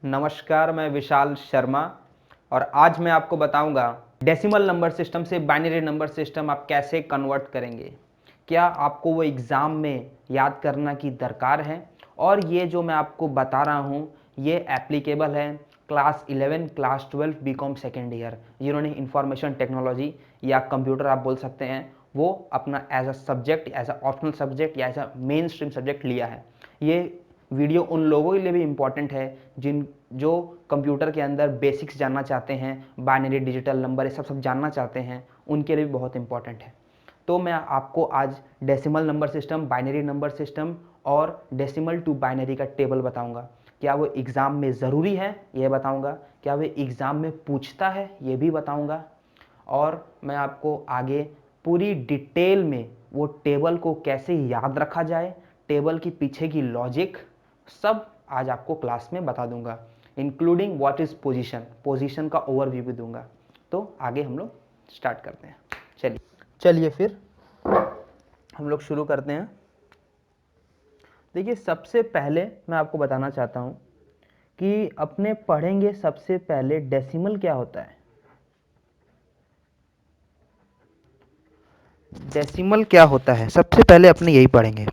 नमस्कार, मैं विशाल शर्मा और आज मैं आपको बताऊंगा डेसिमल नंबर सिस्टम से बाइनरी नंबर सिस्टम आप कैसे कन्वर्ट करेंगे। क्या आपको वो एग्ज़ाम में याद करना की दरकार है? और ये जो मैं आपको बता रहा हूँ ये एप्लीकेबल है class 11, class 12, BCom second year जिन्होंने इंफॉर्मेशन टेक्नोलॉजी या कंप्यूटर आप बोल सकते हैं वो अपना as a subject, as a optional subject या as a main stream subject लिया है। ये वीडियो उन लोगों के लिए भी इम्पॉर्टेंट है जिन जो कंप्यूटर के अंदर बेसिक्स जानना चाहते हैं, बाइनरी डिजिटल नंबर ये सब जानना चाहते हैं, उनके लिए भी बहुत इंपॉर्टेंट है। तो मैं आपको आज decimal number system, binary number system और डेसिमल टू बाइनरी का टेबल बताऊंगा। क्या वो एग्ज़ाम में ज़रूरी है ये बताऊंगा, क्या वो एग्ज़ाम में पूछता है ये भी बताऊंगा, और मैं आपको आगे पूरी डिटेल में वो टेबल को कैसे याद रखा जाए, टेबल की पीछे की लॉजिक सब आज आपको क्लास में बता दूंगा, including what is position, position का ओवरव्यू भी दूंगा। तो आगे हम लोग स्टार्ट करते हैं। चलिए चलिए फिर हम लोग शुरू करते हैं। देखिए, सबसे पहले मैं आपको बताना चाहता हूँ कि अपने पढ़ेंगे सबसे पहले डेसिमल क्या होता है। डेसिमल क्या होता है सबसे पहले अपने यही पढ़ेंगे।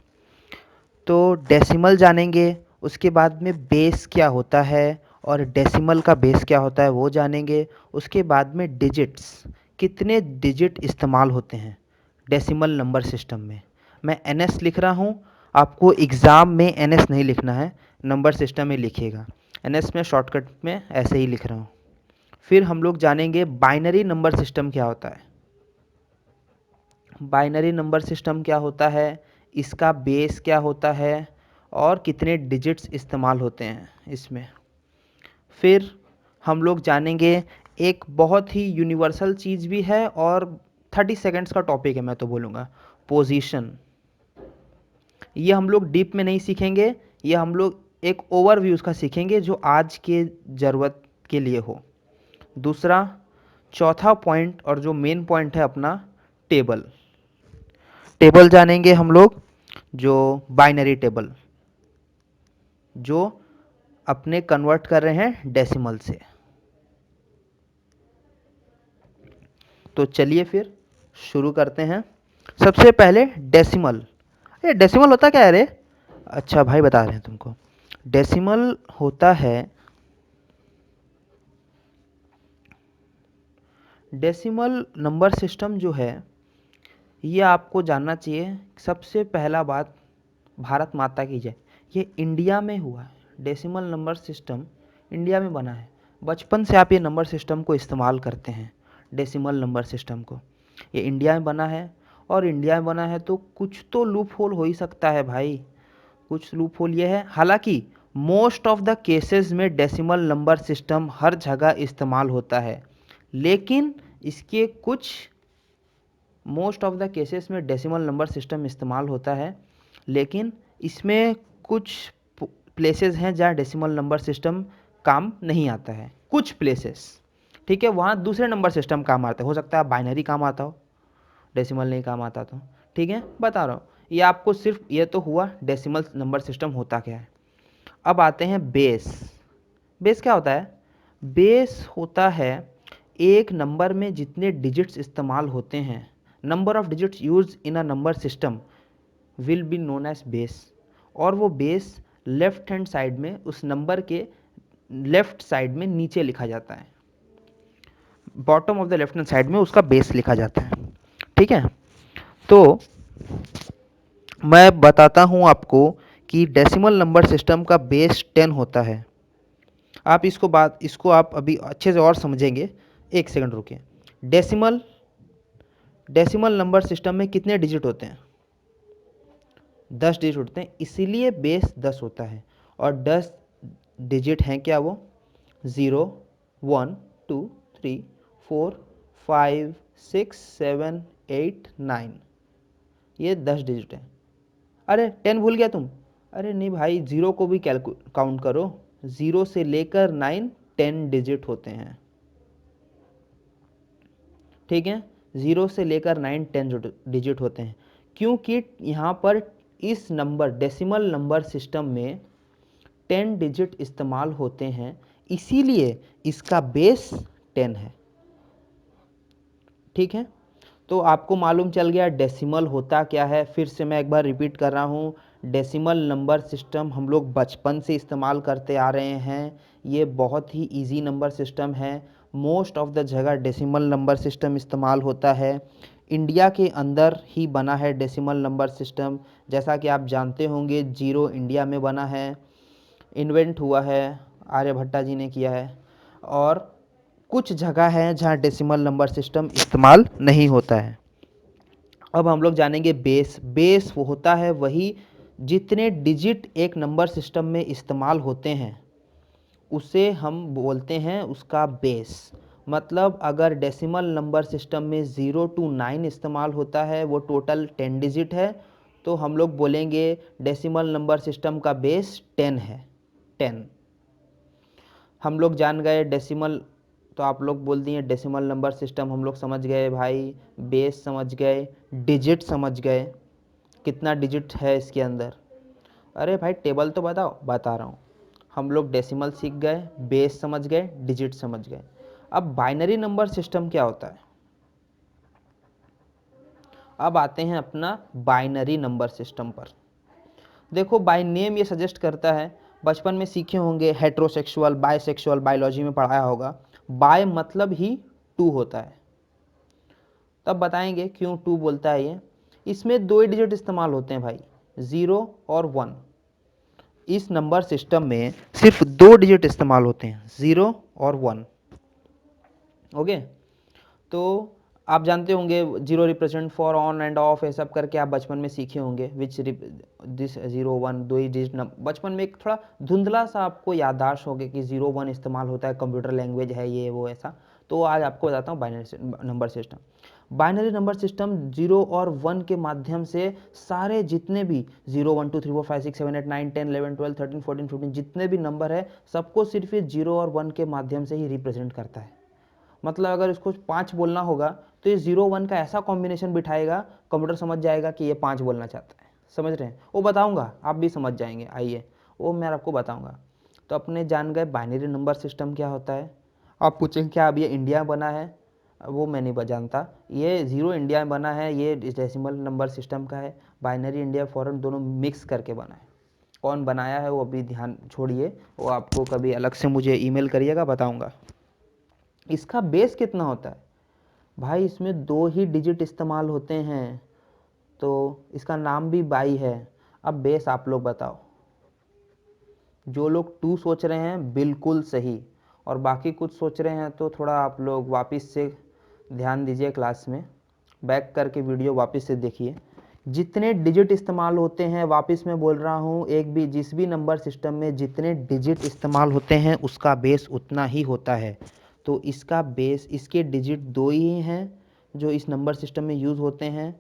तो डेसिमल जानेंगे, उसके बाद में बेस क्या होता है और डेसिमल का बेस क्या होता है वो जानेंगे। उसके बाद में डिजिट्स, कितने डिजिट इस्तेमाल होते हैं डेसिमल नंबर सिस्टम में। मैं एनएस लिख रहा हूँ, आपको एग्ज़ाम में एनएस नहीं लिखना है, नंबर सिस्टम में लिखिएगा। एनएस में शॉर्टकट में ऐसे ही लिख रहा हूँ। फिर हम लोग जानेंगे बाइनरी नंबर सिस्टम क्या होता है। बाइनरी नंबर सिस्टम क्या होता है, इसका बेस क्या होता है और कितने डिजिट्स इस्तेमाल होते हैं इसमें। फिर हम लोग जानेंगे एक बहुत ही यूनिवर्सल चीज़ भी है और 30 सेकेंड्स का टॉपिक है, मैं तो बोलूँगा पोजीशन। ये हम लोग डीप में नहीं सीखेंगे, ये हम लोग एक ओवरव्यू उसका सीखेंगे जो आज के ज़रूरत के लिए हो। दूसरा, चौथा पॉइंट और जो मेन पॉइंट है अपना, टेबल। टेबल जानेंगे हम लोग, जो बाइनरी टेबल जो अपने कन्वर्ट कर रहे हैं डेसिमल से। तो चलिए फिर शुरू करते हैं। सबसे पहले डेसिमल। ये डेसिमल होता क्या है रे? अच्छा भाई बता रहे हैं तुमको। डेसिमल होता है, डेसिमल नंबर सिस्टम जो है ये आपको जानना चाहिए। सबसे पहला बात, भारत माता की जय, ये इंडिया में हुआ है। डेसिमल नंबर सिस्टम इंडिया में बना है। बचपन से आप ये नंबर सिस्टम को इस्तेमाल करते हैं, डेसिमल नंबर सिस्टम को। ये इंडिया में बना है और इंडिया में बना है तो कुछ तो लूप होल हो ही सकता है भाई। कुछ लूप होल ये है, हालांकि मोस्ट ऑफ द केसेस में डेसिमल नंबर सिस्टम हर जगह इस्तेमाल होता है, लेकिन इसके कुछ, मोस्ट ऑफ द केसेस में डेसिमल नंबर सिस्टम इस्तेमाल होता है, लेकिन इसमें कुछ प्लेसेस हैं जहाँ डेसिमल नंबर सिस्टम काम नहीं आता है। कुछ प्लेसेस, ठीक है, वहाँ दूसरे नंबर सिस्टम काम आता है। हो सकता है बाइनरी काम आता हो, डेसिमल नहीं काम आता तो, ठीक है, बता रहा हूँ। ये आपको सिर्फ ये तो हुआ डेसिमल नंबर सिस्टम होता क्या है। अब आते हैं बेस। बेस क्या होता है? बेस होता है एक नंबर में जितने डिजिट्स इस्तेमाल होते हैं, number of digits use in a number system will be known as base. और वो बेस लेफ्ट हैंड साइड में, उस नंबर के लेफ्ट साइड में नीचे लिखा जाता है, bottom of the left hand side में उसका बेस लिखा जाता है, ठीक है। तो मैं बताता हूँ आपको कि डेसिमल नंबर सिस्टम का बेस 10 होता है। आप इसको आप अभी अच्छे से और समझेंगे, एक सेकंड रुकिए। डेसिमल डेसिमल नंबर सिस्टम में कितने डिजिट होते हैं? 10 डिजिट होते हैं, इसीलिए बेस 10 होता है। और 10 डिजिट हैं क्या वो? 0, 1, 2, 3, 4, 5, 6, 7, 8, 9, ये 10 डिजिट हैं। अरे 10 भूल गया तुम? अरे नहीं भाई, ज़ीरो को भी काउंट करो। 0 से लेकर 9 10 डिजिट होते हैं, ठीक है। 0 से लेकर 9 10 डिजिट होते हैं, क्योंकि यहाँ पर इस नंबर डेसिमल नंबर सिस्टम में 10 डिजिट इस्तेमाल होते हैं, इसीलिए इसका बेस 10 है। ठीक है, तो आपको मालूम चल गया डेसिमल होता क्या है। फिर से मैं एक बार रिपीट कर रहा हूँ, डेसिमल नंबर सिस्टम हम लोग बचपन से इस्तेमाल करते आ रहे हैं। ये बहुत ही इजी नंबर सिस्टम है। मोस्ट ऑफ द जगह डेसिमल नंबर सिस्टम इस्तेमाल होता है। इंडिया के अंदर ही बना है डेसिमल नंबर सिस्टम। जैसा कि आप जानते होंगे, जीरो इंडिया में बना है, इन्वेंट हुआ है, आर्यभट्टा जी ने किया है। और कुछ जगह है जहाँ डेसिमल नंबर सिस्टम इस्तेमाल नहीं होता है। अब हम लोग जानेंगे बेस। बेस वो होता है वही जितने डिजिट एक नंबर सिस्टम में इस्तेमाल होते हैं उसे हम बोलते हैं उसका बेस। मतलब अगर डेसिमल नंबर सिस्टम में 0 to 9 इस्तेमाल होता है, वो टोटल 10 डिजिट है, तो हम लोग बोलेंगे डेसिमल नंबर सिस्टम का बेस 10 है, 10। हम लोग जान गए डेसिमल, तो आप लोग बोल दिए डेसिमल नंबर सिस्टम हम लोग समझ गए भाई, बेस समझ गए, डिजिट समझ गए, कितना डिजिट है इसके अंदर। अरे भाई टेबल तो बताओ, बता रहा हूँ। हम लोग डेसिमल सीख गए, बेस समझ गए, डिजिट समझ गए। अब बाइनरी नंबर सिस्टम क्या होता है? अब आते हैं अपना बाइनरी नंबर सिस्टम पर। देखो, बाय नेम ये सजेस्ट करता है, बचपन में सीखे होंगे हेट्रोसेक्सुअल, बायसेक्सुअल, बायोलॉजी में पढ़ाया होगा। बाय मतलब ही टू होता है, तब बताएंगे क्यों टू बोलता है ये। इसमें दो ही डिजिट इस्तेमाल होते हैं भाई, 0 और 1। इस नंबर सिस्टम में सिर्फ दो डिजिट इस्तेमाल होते हैं, 0 और 1। ओके, तो आप जानते होंगे 0 represent for on end of, ये सब करके आप बचपन में सीखे होंगे। विच दिस 0 1 दो ही डिजिट बचपन में एक थोड़ा धुंधला सा आपको याददाश्त होगा कि 0 1 इस्तेमाल होता है, कंप्यूटर लैंग्वेज है ये वो ऐसा। तो आज आपको बताता हूँ binary number system. Binary number system 0 और 1 के माध्यम से सारे जितने भी 0 1 2 3 4 5 6 7 8 9 10 11 12 13 14 15 जितने भी नंबर है, सबको सिर्फ ये 0 और 1 के माध्यम से ही रिप्रेजेंट करता है। मतलब अगर इसको 5 बोलना होगा तो ये 0 1 का ऐसा कॉम्बिनेशन बिठाएगा, कंप्यूटर समझ जाएगा कि ये 5 बोलना चाहता है। समझ रहे हैं? वो बताऊंगा, आप भी समझ जाएंगे, आइए वो मैं आपको बताऊंगा। तो अपने जान गए बाइनरी नंबर सिस्टम क्या होता है। आप पूछेंगे क्या अब ये इंडिया में बना है? वो मैं नहीं जानता। ये 0 इंडिया में बना है, ये डेसिमल नंबर सिस्टम का है। बाइनरी इंडिया फॉरेन दोनों मिक्स करके बना है। कौन बनाया है वो अभी ध्यान छोड़िए, वो आपको कभी अलग से मुझे ईमेल करिएगा, बताऊंगा। इसका बेस कितना होता है भाई? इसमें दो ही डिजिट इस्तेमाल होते हैं, तो इसका नाम भी बाई है। अब बेस आप लोग बताओ। जो लोग 2 सोच रहे हैं बिल्कुल सही, और बाकी कुछ सोच रहे हैं तो थोड़ा आप लोग वापस से ध्यान दीजिए, क्लास में बैक करके वीडियो वापस से देखिए। जितने डिजिट इस्तेमाल होते हैं, वापस मैं बोल रहा हूँ, एक भी जिस भी नंबर सिस्टम में जितने डिजिट इस्तेमाल होते हैं उसका बेस उतना ही होता है। तो इसका बेस, इसके डिजिट दो ही हैं जो इस नंबर सिस्टम में यूज़ होते हैं,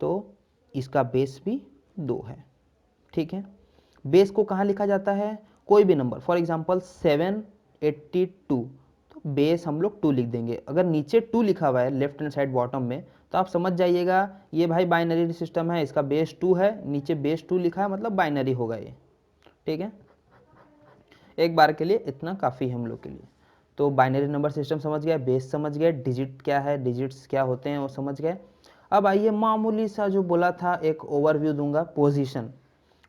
तो इसका बेस भी 2 है। ठीक है, बेस को कहाँ लिखा जाता है? कोई भी नंबर, फॉर एग्जांपल 782, तो बेस हम लोग 2 लिख देंगे। अगर नीचे 2 लिखा हुआ है लेफ्ट हैंड साइड बॉटम में, तो आप समझ जाइएगा ये भाई बाइनरी सिस्टम है, इसका बेस 2 है, नीचे बेस 2 लिखा है मतलब बाइनरी होगा ये। ठीक है, एक बार के लिए इतना काफ़ी है हम लोग के लिए। तो बाइनरी नंबर सिस्टम समझ गए, बेस समझ गए, डिजिट क्या है, डिजिट्स क्या होते हैं वो समझ गए। अब आइए मामूली सा जो बोला था एक ओवरव्यू दूंगा। पोजीशन,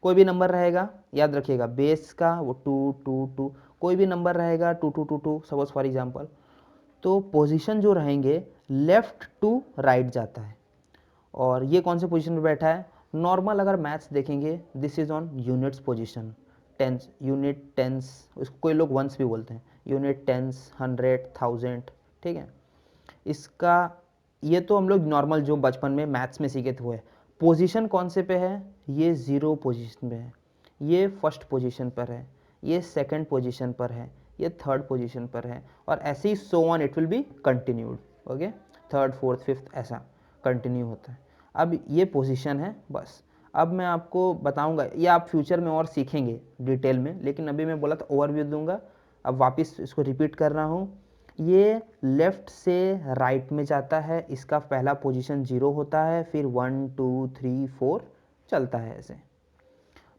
कोई भी नंबर रहेगा, याद रखिएगा, बेस का वो 2 2 2, कोई भी नंबर रहेगा 2 2 2 2 सपोज फॉर एग्जांपल, तो पोजीशन जो रहेंगे लेफ्ट टू राइट जाता है। और ये कौन से पोजीशन पे बैठा है? नॉर्मल अगर मैथ्स देखेंगे, this is on units position, tens, unit tens, उसको कोई लोग वंस भी बोलते हैं, यूनिट टेंस, 100 1000। ठीक है, इसका ये तो हम लोग नॉर्मल जो बचपन में मैथ्स में सीखे थे वो है। पोजीशन कौन से पे है? ये 0 पोजीशन पे है, ये फर्स्ट पोजीशन पर है, ये सेकंड पोजीशन पर है, ये थर्ड पोजीशन पर है, और ऐसे ही so on it will be continued. Okay, third fourth fifth ऐसा कंटिन्यू होता है। अब ये पोजीशन है बस। अब मैं आपको बताऊंगा, ये आप फ्यूचर में और सीखेंगे डिटेल में, लेकिन अभी मैं बोला था ओवरव्यू दूंगा। अब वापस इसको रिपीट कर रहा हूँ। ये लेफ्ट से राइट में जाता है, इसका पहला पोजीशन 0 होता है, फिर 1 2 3 4 चलता है ऐसे।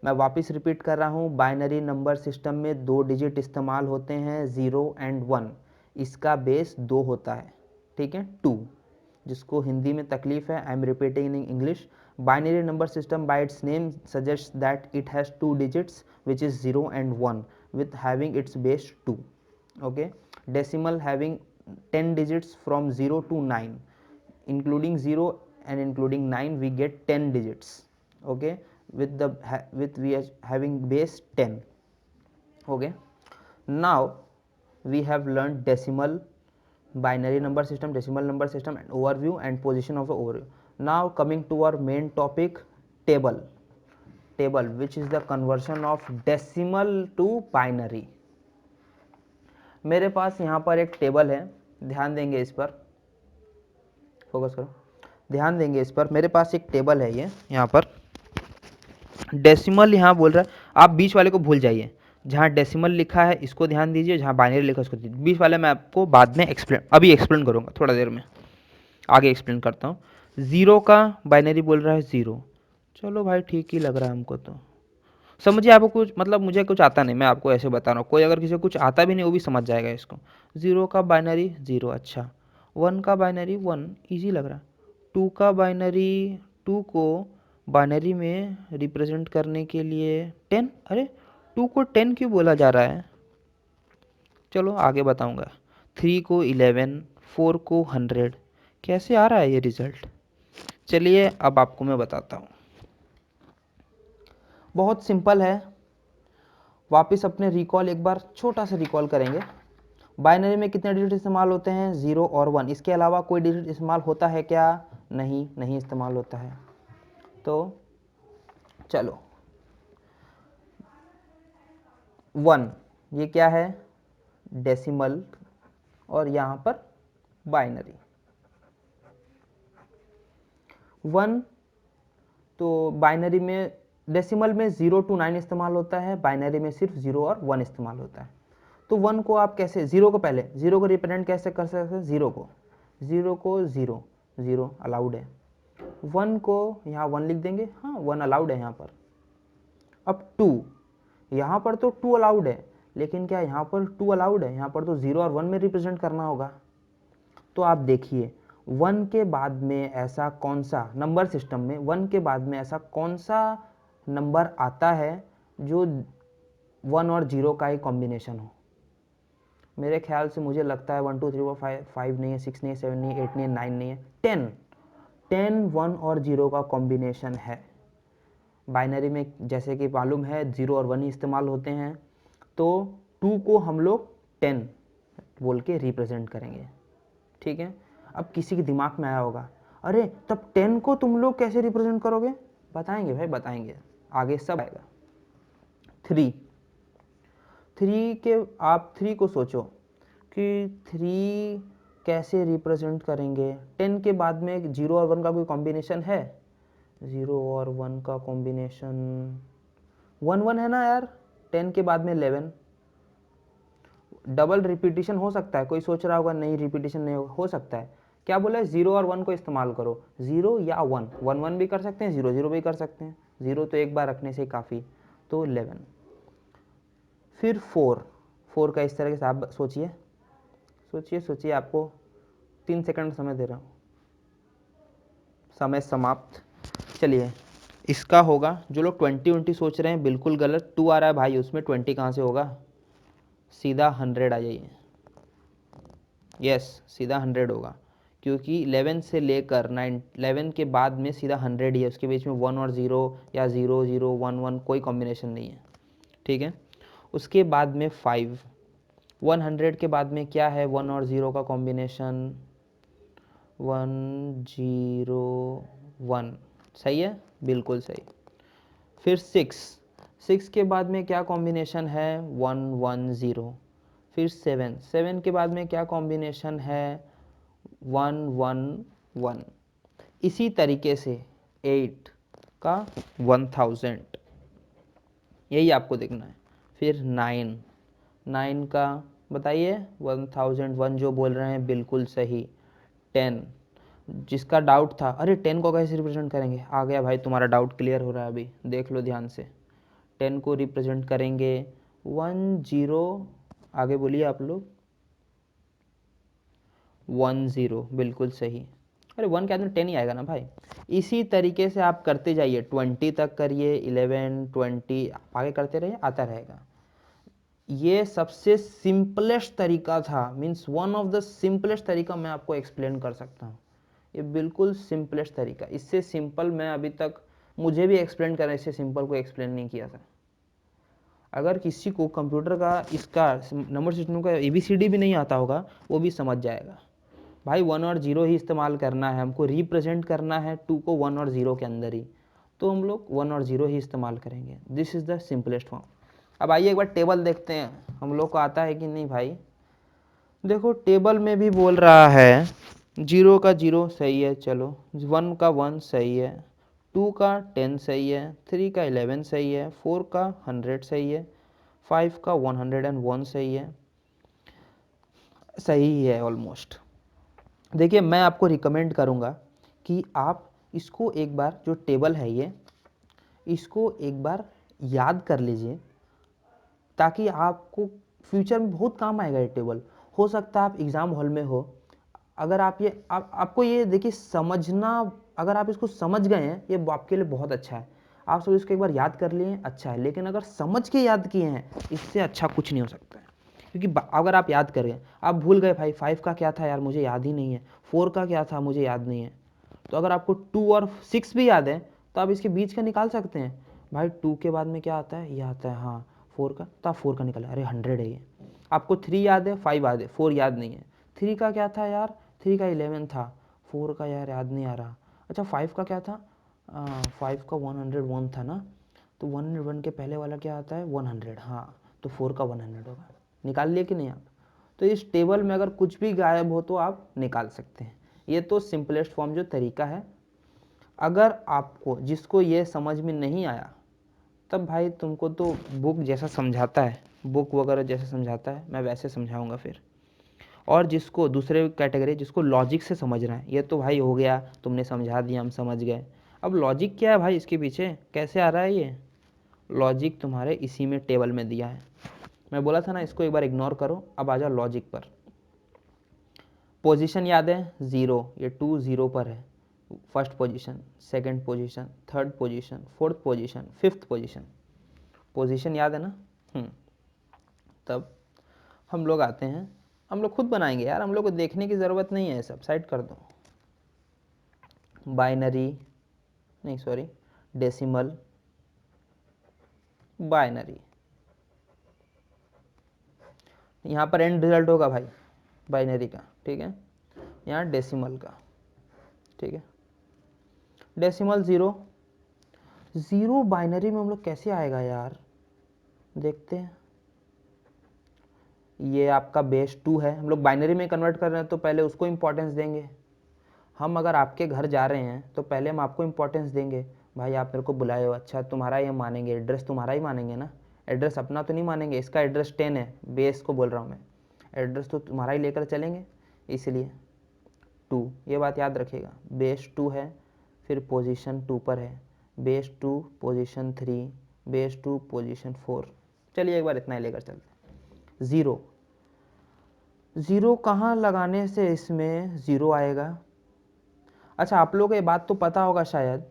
मैं वापस रिपीट कर रहा हूँ, बाइनरी नंबर सिस्टम में 2 डिजिट इस्तेमाल होते हैं, 0 एंड 1। इसका बेस 2 होता है, ठीक है, 2। जिसको हिंदी में तकलीफ है, I am repeating in English. Binary number system by it's name suggest that it has 2 digits which is 0 and 1 with having its base 2. Okay, decimal having 10 digits from 0 to 9, including 0 and including 9 we get 10 digits. Okay, with we are having base 10. Okay, now we have learned decimal, binary number system, decimal number system, and overview and position of the overview. Now coming to our main topic, table which is the conversion of decimal to binary. मेरे पास यहाँ पर एक table है, ध्यान देंगे इस पर, focus करो, ध्यान देंगे इस पर। मेरे पास एक टेबल है, ये यहाँ पर डेसिमल यहाँ बोल रहा है, आप बीच वाले को भूल जाइए, जहाँ डेसिमल लिखा है इसको ध्यान दीजिए, जहाँ बाइनरी लिखा है उसको दीजिए। बीच वाले मैं आपको बाद में अभी एक्सप्लेन करूँगा, थोड़ा देर में आगे एक्सप्लेन करता हूँ। 0 का बाइनरी बोल रहा है 0, चलो भाई ठीक ही लग रहा है हमको, तो समझिए। आपको कुछ मतलब, मुझे कुछ आता नहीं, मैं आपको ऐसे बता रहा हूँ, कोई अगर किसी को कुछ आता भी नहीं वो भी समझ जाएगा इसको। 0 का बाइनरी 0, अच्छा। 1 का बाइनरी 1, ईजी लग रहा है। 2 का बाइनरी, 2 को बाइनरी में रिप्रेजेंट करने के लिए 10, अरे 2 को 10 क्यों बोला जा रहा है, चलो आगे बताऊंगा। 3 को 11, 4 को 100, कैसे आ रहा है ये रिजल्ट, चलिए अब आपको मैं बताता हूँ। बहुत सिंपल है, वापस अपने रिकॉल एक बार छोटा सा रिकॉल करेंगे। बाइनरी में कितने डिजिट इस्तेमाल होते हैं, 0 और 1, इसके अलावा कोई डिजिट इस्तेमाल होता है क्या, नहीं इस्तेमाल होता है। तो चलो 1 ये क्या है, डेसिमल, और यहाँ पर बाइनरी। 1 तो बाइनरी में, डेसिमल में 0 to 9 इस्तेमाल होता है, बाइनरी में सिर्फ 0 और 1 इस्तेमाल होता है। तो 1 को आप कैसे, 0 को पहले 0 को रिप्रेजेंट कैसे कर सकते हैं, 0 को 0 अलाउड है। 1 को यहाँ 1 लिख देंगे, हाँ 1 अलाउड है यहाँ पर। अब 2, यहाँ पर तो 2 अलाउड है, लेकिन क्या यहाँ पर 2 अलाउड है, यहाँ पर तो 0 और 1 में रिप्रेजेंट करना होगा। तो आप देखिए 1 के बाद में ऐसा कौन सा नंबर सिस्टम में, 1 के बाद में ऐसा कौन सा नंबर आता है जो 1 और 0 का ही कॉम्बिनेशन हो। मेरे ख्याल से मुझे लगता है 1 2 3 4 5 नहीं है, 6 नहीं है, 7 नहीं है, 8 नहीं है, 9 नहीं है, 10 1 और 0 का कॉम्बिनेशन है। बाइनरी में जैसे कि मालूम है 0 और 1 ही इस्तेमाल होते हैं, तो 2 को हम लोग 10 बोल के रिप्रेजेंट करेंगे, ठीक है। अब किसी के दिमाग में आया होगा, अरे तब 10 को तुम लोग कैसे रिप्रेजेंट करोगे, बताएंगे भाई बताएंगे, आगे सब आएगा। 3 के, आप 3 को सोचो कि 3 कैसे रिप्रेजेंट करेंगे। 10 के बाद में 0 और 1 का कोई कॉम्बिनेशन है, 0 और 1 का कॉम्बिनेशन 1 1 है ना यार। 10 के बाद में 11, डबल रिपीटिशन हो सकता है, कोई सोच रहा होगा नहीं रिपीटिशन नहीं होगा, हो सकता है। क्या बोला है, 0 और 1 को इस्तेमाल करो, 0 या 1, 1 1 भी कर सकते हैं, 0 0 भी कर सकते हैं, 0 तो एक बार रखने से काफ़ी, तो 11। फिर 4 का इस तरह से आप सोचिए सोचिए सोचिए, आपको 3 सेकंड समय दे रहा हूँ, समय समाप्त। चलिए इसका होगा, जो लोग 20 सोच रहे हैं बिल्कुल गलत, 2 आ रहा है भाई, उसमें 20 कहाँ से होगा, सीधा 100 आ जाइए, यस सीधा 100 होगा, क्योंकि 11 से लेकर 11 के बाद में सीधा 100 ही है, उसके बीच में 1 और 0 या 0 0 1 1 कोई कॉम्बिनेशन नहीं है, ठीक है। उसके बाद में 5, 100 के बाद में क्या है, 1 और 0 का कॉम्बिनेशन 1 0 1, सही है, बिल्कुल सही। फिर 6 के बाद में क्या कॉम्बिनेशन है, 1 1 0। फिर 7 के बाद में क्या कॉम्बिनेशन है, 1 1 1। इसी तरीके से 8 का 1000, यही आपको देखना है। फिर 9 का बताइए, 1001 जो बोल रहे हैं बिल्कुल सही। 10, जिसका डाउट था अरे 10 को कैसे रिप्रेजेंट करेंगे, आ गया भाई तुम्हारा डाउट क्लियर हो रहा है, अभी देख लो ध्यान से। 10 को रिप्रेजेंट करेंगे 10, आगे बोलिए आप लोग, 10, बिल्कुल सही। अरे 1 के आदमी 10 ही आएगा ना भाई। इसी तरीके से आप करते जाइए, 20 तक करिए, 11, 20 आगे करते रहिए, आता रहेगा। ये सबसे सिंपलेस्ट तरीका था, means one of the simplest तरीका मैं आपको एक्सप्लेन कर सकता हूँ। ये बिल्कुल सिंपलेस्ट तरीका, इससे सिंपल मैं अभी तक, मुझे भी एक्सप्लेन करना, इससे सिंपल को एक्सप्लेन नहीं किया था। अगर किसी को कंप्यूटर का इसका नंबर सिस्टम का ABCD भी नहीं आता होगा, वो भी समझ जाएगा। भाई 1 और 0 ही इस्तेमाल करना है, हमको रिप्रेजेंट करना है 2 को 1 और 0 के अंदर ही, तो हम लोग 1 और 0 ही इस्तेमाल करेंगे। This is the simplest form. अब आइए एक बार टेबल देखते हैं, हम लोग को आता है कि नहीं भाई। देखो टेबल में भी बोल रहा है 0 का 0 सही है, चलो 1 का 1 सही है, 2 का 10 सही है, 3 का 11 सही है, 4 का 100 सही है, 5 का 101 सही है, सही है ऑलमोस्ट। देखिए मैं आपको रिकमेंड करूँगा कि आप इसको एक बार, जो टेबल है ये, इसको एक बार याद कर लीजिए, ताकि आपको फ्यूचर में बहुत काम आएगा ये टेबल। हो सकता है आप एग्ज़ाम हॉल में हो, अगर आप ये आपको ये देखिए समझना, अगर आप इसको समझ गए हैं ये आपके लिए बहुत अच्छा है। आप सब इसको एक बार याद कर लिए अच्छा है, लेकिन अगर समझ के याद किए हैं इससे अच्छा कुछ नहीं हो सकता है। क्योंकि अगर आप याद कर गए, आप भूल गए भाई 5 का क्या था यार मुझे याद ही नहीं है, 4 का क्या था मुझे याद नहीं है, तो अगर आपको 2 और 6 भी याद है तो आप इसके बीच का निकाल सकते हैं। भाई 2 के बाद में क्या आता है, ये आता है, हाँ 4 का, तो आप 4 का निकालें, अरे 100 है ये। आपको 3 याद है, 5 याद है, 4 याद नहीं है। 3 का क्या था यार, 3 का 11 था, 4 का यार याद नहीं आ रहा। अच्छा 5 का क्या था, 5 का 101 था ना, तो 101 के पहले वाला क्या आता है 100, हाँ तो 4 का 100 होगा। निकाल लिए कि नहीं आप। तो इस टेबल में अगर कुछ भी गायब हो तो आप निकाल सकते हैं। ये तो सिंपलेस्ट फॉर्म जो तरीका है। अगर आपको जिसको ये समझ में नहीं आया, तब भाई तुमको तो बुक जैसा समझाता है, बुक वगैरह जैसा समझाता है मैं वैसे समझाऊंगा फिर। और जिसको दूसरे कैटेगरी, जिसको लॉजिक से समझना है, ये तो भाई हो गया, तुमने समझा दिया हम समझ गए। अब लॉजिक क्या है भाई, इसके पीछे कैसे आ रहा है ये लॉजिक, तुम्हारे इसी में टेबल में दिया है। मैं बोला था ना इसको एक बार इग्नोर करो, अब आ जाओ लॉजिक पर। पोजीशन याद है 0, ये 2 0 पर है, first position, second position, third position, fourth position, fifth position. Position याद है ना। तब हम लोग आते हैं, हम लोग खुद बनाएंगे यार, हम लोग को देखने की ज़रूरत नहीं है, सब साइड कर दो। बाइनरी नहीं, सॉरी, डेसिमल, बाइनरी, यहाँ पर एंड रिजल्ट होगा भाई बाइनरी का, ठीक है, यहाँ डेसिमल का, ठीक है। डेसिमल 0, 0 बाइनरी में हम लोग कैसे आएगा यार, देखते हैं। ये आपका बेस 2 है, हम लोग बाइनरी में कन्वर्ट कर रहे हैं तो पहले उसको इंपॉर्टेंस देंगे। हम अगर आपके घर जा रहे हैं तो पहले हम आपको इंपॉर्टेंस देंगे, भाई आप मेरे को बुलाए हो, अच्छा तुम्हारा ही हम मानेंगे, एड्रेस तुम्हारा ही मानेंगे ना, एड्रेस अपना तो नहीं मानेंगे। इसका एड्रेस 10 है, बेस को बोल रहा हूँ मैं, एड्रेस तो तुम्हारा ही लेकर चलेंगे, इसलिए 2, ये बात याद रखिएगा। बेस 2 है, फिर पोजीशन 2 पर है, बेस 2 पोजीशन 3, बेस 2 पोजीशन 4। चलिए एक बार इतना ही लेकर चलते हैं। 0, 0 कहाँ लगाने से इसमें 0 आएगा। अच्छा आप लोगों को ये बात तो पता होगा शायद,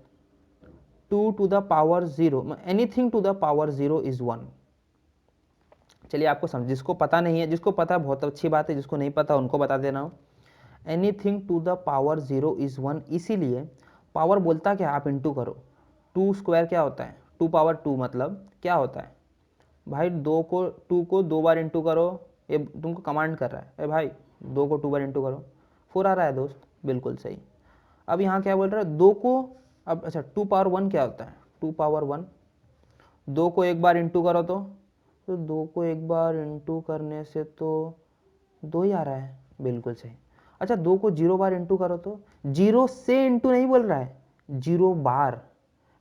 2 to the power 0, anything to the power 0 is 1। चलिए आपको समझ, जिसको पता नहीं है, जिसको पता बहुत अच्छी बात है, जिसको नहीं पता उनको बता देना हूँ। Anything to the power 0 is 1, इसीलिए पावर बोलता क्या, आप इंटू करो। 2 स्क्वायर क्या होता है, 2 पावर 2 मतलब क्या होता है भाई, 2 को 2 बार इंटू करो, ये तुमको कमांड कर रहा है, ए भाई 2 को 2 बार इंटू करो, 4 आ रहा है दोस्त, बिल्कुल सही। अब यहाँ क्या बोल रहा है 2 को, अब अच्छा 2 पावर 1 क्या होता है, 2 पावर 1, 2 को एक बार इंटू करो तो 2 को एक बार इंटू करने से तो 2 ही आ रहा है, बिल्कुल सही। अच्छा 2 को 0 बार इंटू करो तो, 0 से इंटू नहीं बोल रहा है, 0 बार।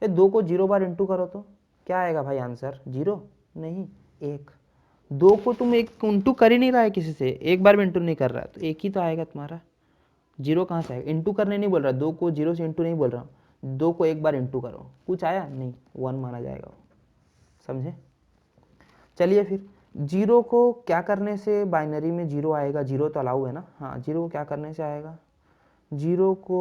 2 को 0 बार इंटू करो तो क्या आएगा भाई आंसर, 0 नहीं 1। 2 को तुम एक इंटू कर ही नहीं रहा है किसी से, एक बार भी इंटू नहीं कर रहा है, तो 1 ही तो आएगा तुम्हारा। 0 कहाँ से आएगा, इंटू करने नहीं बोल रहा, 2 को 0 से इंटू नहीं बोल रहा हूँ, 2 को एक बार इंटू करो, कुछ आया नहीं, 1 माना जाएगा वो। समझे? चलिए फिर जीरो को क्या करने से बाइनरी में जीरो आएगा? जीरो तो अलाउ है ना, हाँ जीरो को क्या करने से आएगा? जीरो को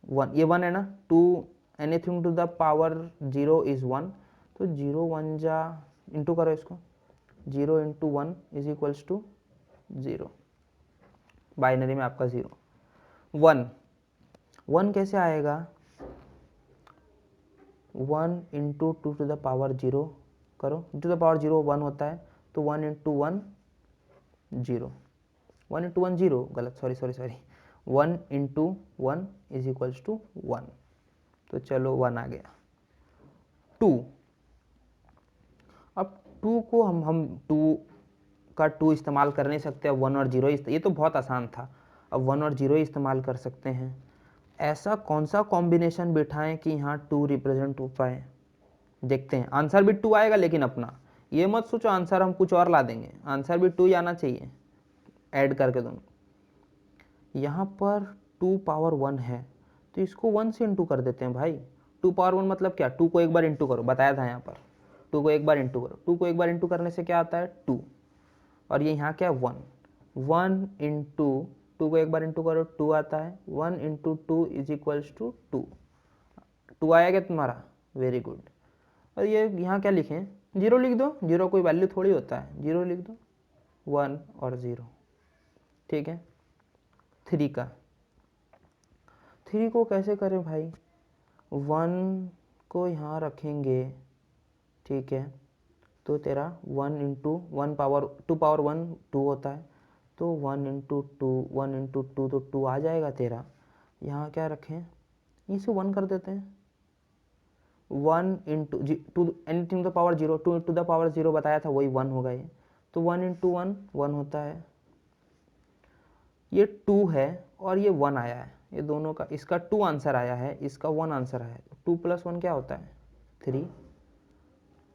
वन, ये वन है ना, to anything to the power zero is one, तो जीरो वन जा इंटू करो इसको, zero into one is equals to zero, binary में आपका जीरो। वन, वन कैसे आएगा? One into two to the power zero करो, to the power zero one होता है, तो one into one zero, one into one zero, गलत, sorry, one into one is equals to one, तो चलो one आ गया। टू, अब टू को हम टू का टू इस्तेमाल कर नहीं सकते, अब वन और जीरो, ये तो बहुत आसान था, अब वन और जीरो इस्तेमाल कर सकते हैं। ऐसा कौन सा कॉम्बिनेशन बिठाएं कि यहाँ टू रिप्रेजेंट हो पाए? देखते हैं, आंसर भी टू आएगा, लेकिन अपना ये मत सोचो आंसर हम कुछ और ला देंगे, आंसर भी टू ही आना चाहिए, ऐड करके दोनों। यहाँ पर टू पावर वन है, तो इसको वन से इंटू कर देते हैं भाई। टू पावर वन मतलब क्या? टू को एक बार इंटू करो, बताया था यहाँ पर, टू को एक बार इंटू करो, टू को एक बार इंटू करने से क्या आता है? टू, और ये यहाँ क्या है? वन, वन इंटू टू को एक बार इंटू करो, टू आता है, one into two is equals to two, two आएगा तुम्हारा, वेरी गुड। और ये यहाँ क्या लिखें? जीरो लिख दो, जीरो कोई वैल्यू थोड़ी होता है, जीरो लिख दो, वन और ज़ीरो, ठीक है। थ्री का, थ्री को कैसे करें भाई? वन को यहाँ रखेंगे, ठीक है, तो तेरा one into one power two power one two होता है, तो one into two, one into two तो टू आ जाएगा तेरा। यहाँ क्या रखें? इसे वन कर देते हैं, one into to anything the power zero, two into the power zero बताया था, वही वन होगा ये, तो वन इंटू वन वन होता है, ये टू है और ये वन आया है, ये दोनों का, इसका टू आंसर आया है, इसका वन आंसर आया है, टू प्लस वन क्या होता है? थ्री,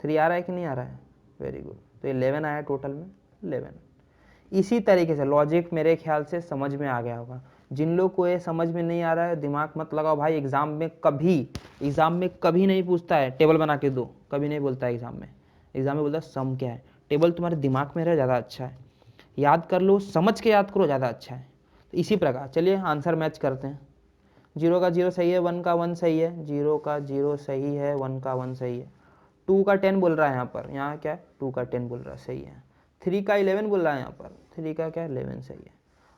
थ्री आ रहा है कि नहीं आ रहा है? वेरी गुड, तो 11 आया टोटल में, 11। इसी तरीके से लॉजिक मेरे ख्याल से समझ में आ गया होगा। जिन लोग को ये समझ में नहीं आ रहा है दिमाग मत लगाओ भाई, एग्जाम में कभी नहीं पूछता है टेबल बना के दो, कभी नहीं बोलता है एग्जाम में बोलता है सम क्या है। टेबल तुम्हारे दिमाग में रहे ज़्यादा अच्छा है, याद कर लो, समझ के याद करो, ज़्यादा अच्छा है। तो इसी प्रकार चलिए आंसर मैच करते हैं। जीरो का जीरो सही है, वन का वन सही है, जीरो का जीरो सही है, वन का वन सही है, टू का 10 बोल रहा है यहाँ पर, यहाँ क्या है? टू का 10 बोल रहा है, सही है। थ्री का 11 बोल रहा है यहाँ पर, थ्री का क्या? 11 सही है।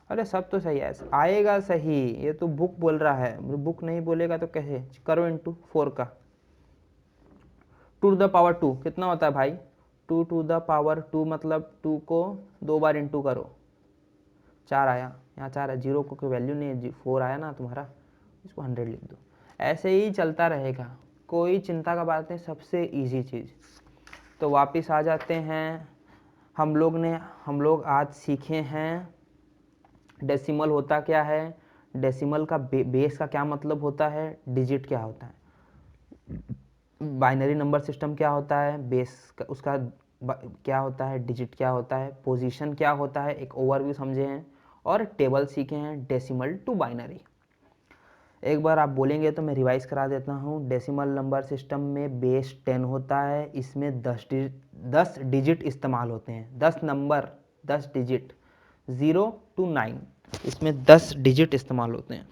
अरे सब तो सही है, आएगा सही, ये तो बुक बोल रहा है, बुक नहीं बोलेगा तो कैसे? करो इंटू फोर का, two to the power two कितना होता है भाई? Two to the power two मतलब टू को दो बार इंटू करो, चार आया, यहाँ चार है, जीरो को कोई वैल्यू नहीं है, फोर आया ना तुम्हारा, इसको 100 लिख दो। ऐसे ही चलता रहेगा, कोई चिंता का बात नहीं, सबसे इजी चीज़। तो वापस आ जाते हैं, हम लोग आज सीखे हैं डेसिमल होता क्या है, डेसिमल का बेस का क्या मतलब होता है, डिजिट क्या होता है, बाइनरी नंबर सिस्टम क्या होता है, बेस उसका क्या होता है, डिजिट क्या होता है, पोजीशन क्या होता है, एक ओवरव्यू समझे हैं, और टेबल सीखे हैं डेसिमल टू बाइनरी। एक बार आप बोलेंगे तो मैं रिवाइज करा देता हूँ। डेसिमल नंबर सिस्टम में बेस 10 होता है, इसमें 10 डिजिट इस्तेमाल होते हैं, 10 नंबर 10 डिजिट 0 to 9, इसमें 10 डिजिट इस्तेमाल होते हैं,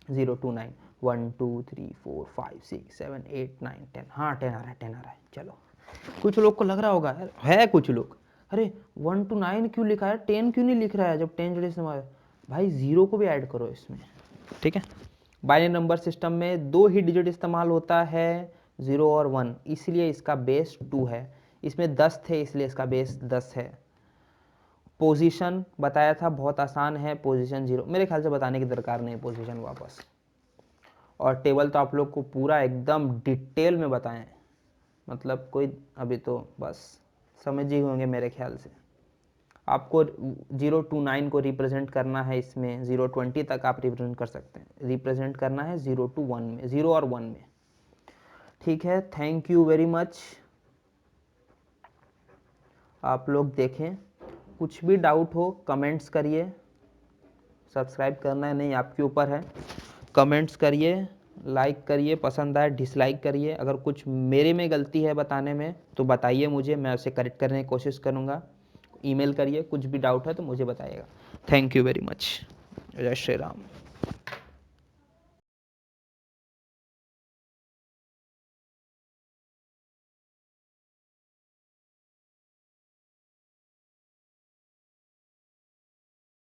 0 to 9, 1 2 3 4 5 6 7 8 9 10, हाँ 10 आ रहा है, 10 आ रहा है। चलो कुछ लोग को लग रहा होगा है कुछ लोग, अरे 1 to 9 क्यों लिखा है, 10 क्यों नहीं लिख रहा है, जब 10 डिजिट इस्तेमाल, भाई जीरो को भी ऐड करो इसमें, ठीक है। बाइनरी नंबर सिस्टम में दो ही डिजिट इस्तेमाल होता है, 0 और 1, इसलिए इसका बेस 2 है, इसमें 10 थे इसलिए इसका बेस 10 है। पोजीशन बताया था, बहुत आसान है, पोजीशन 0, मेरे ख्याल से बताने की दरकार नहीं पोजीशन वापस। और टेबल तो आप लोग को पूरा एकदम डिटेल में बताएं, मतलब कोई अभी तो बस समझ ही होंगे मेरे ख्याल से। आपको 0 to 9 को रिप्रेजेंट करना है, इसमें 0 20 तक आप रिप्रेजेंट कर सकते हैं, रिप्रेजेंट करना है 0 to 1 में, 0 और 1 में, ठीक है। Thank you very much. आप लोग देखें, कुछ भी डाउट हो कमेंट्स करिए, सब्सक्राइब करना है नहीं आपके ऊपर है, कमेंट्स करिए, लाइक करिए, पसंद आए डिसलाइक करिए। अगर कुछ मेरे में गलती है बताने में तो बताइए मुझे, मैं उसे करेक्ट करने की कोशिश करूँगा। ईमेल करिए, कुछ भी डाउट है तो मुझे बताइएगा। Thank you very much. जय श्री राम।